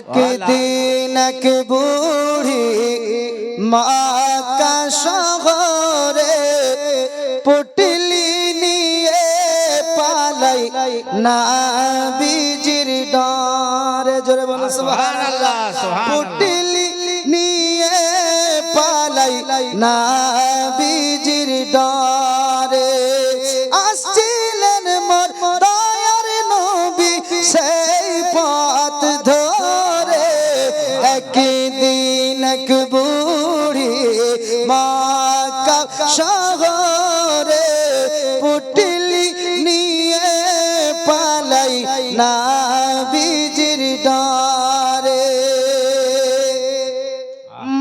একদিন এক বুড়ি মক্কা শহরে পুটলি নিয়ে পালাই নবীজির ডরে। জোরে বলো সুবহানাল্লাহ। পুটলি নিয়ে পালাই নবীজির ডরে। আসছিলেন মোর দয়ার নবী সেই পথ ধরে। একদিন এক বুড়ি মক্কা শহরে পুটলি নিয়ে পালাই নবীজির ডরে।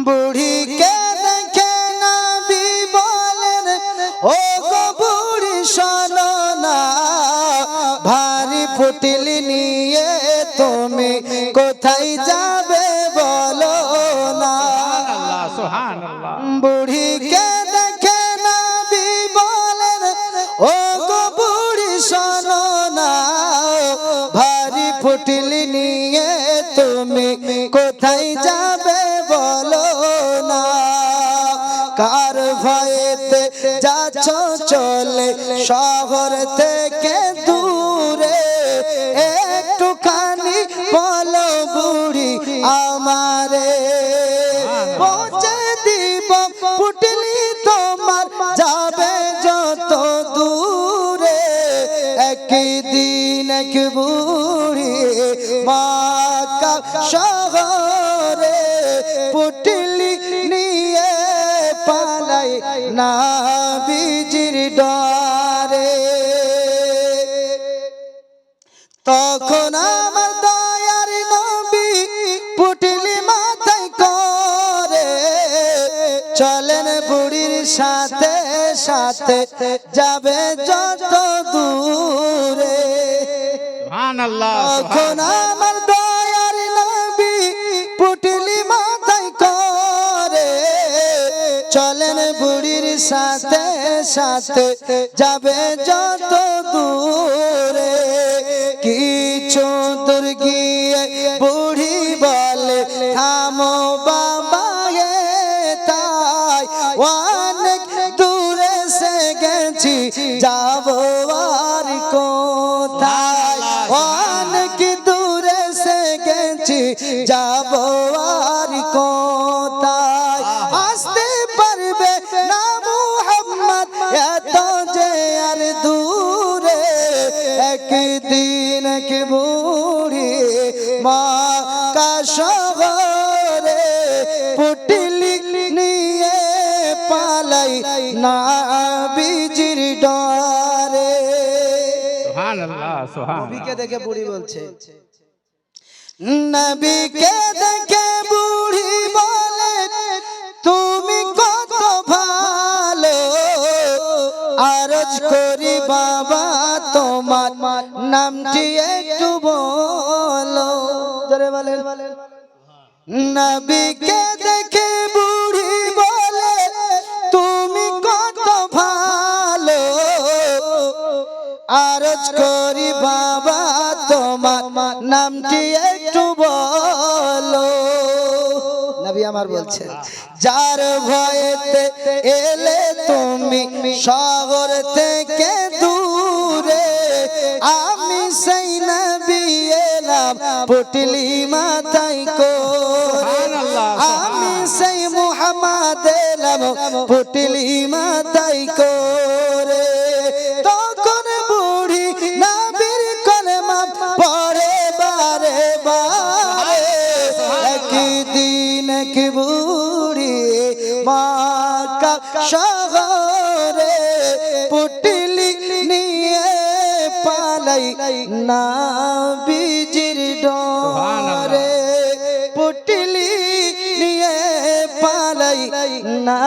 বুড়িকে দেখে নবী বলেন, ও গো বুড়ি শোনো না, ভারী পুটলি নিয়ে তুমি কোথায় যাবে বলো না। বুড়িকে দেখে নবী বলেন, ও গো বুড়ি শোনো না, ভারী পুটলি নিয়ে তুমি কোথায় যাবে বলো না। কার ভয়েতে যাচ্ছ চলে শহর থেকে দূরে, একটুখানি বলো বুড়ি আমারে, পৌঁছে দিব পুটলি তোমার যাবে যত দূরে। একদিন এক বুড়ি মক্কা শহরে পুটলি নিয়ে পালাই নবীজির ডরে। তখন আমার দয়ার নবী পুটলি মাথায় করে চলেন বুড়ির সাথে সাথে যাবে যত দূরে। তখন আমার দয়ার নবী পুটলি মাথায় করে চলেন বুড়ির সাথে সাথে যাবে যত দূরে। কিছু দূর গিয়ে বুড়ি বলে, থামো বাবা তাই অনেক দূরে সে গেছি যাবো আর কোথায়। অনেক দূরে সে গেছি যাবো আর কোথায়। আসতে পারবে না মুহাম্মদ এত যে আর দূরে। একদিন এক বুড়ি মক্কা শহরে পুটলি নিয়ে পালাই নবীজির ডরে। সুবহানাল্লাহ সুবহানাল্লাহ। নবীকে দেখে বুড়ি বলছে, নবীকে দেখে বুড়ি বলে, তুমি কত ভালো, আরজ করি বাবা তোমার নামটি একটু বলো। জোরে বলেন। নবীকে দেখে বুড়ি বলে, তুমি কত ভালো, আরজ করি বাবা তোমার নামটি একটু বলো। নবী আমার বলছেন, যার ভয়েতে এলে তুমি শহর থেকে দূরে, আমি সেই নবী এলাম পুটলি মাথায় করে। আমি সেই মুহাম্মদ এলাম পুটলি মাথায় করে। তখন বুড়ি নবীর কলেমা পড়ে বারে বারে। একদিন এক বুড়ি মক্কা শহরে পুটলি নিয়ে পালাই নবীজির ডরে। পুটলি নিয়ে পালাই না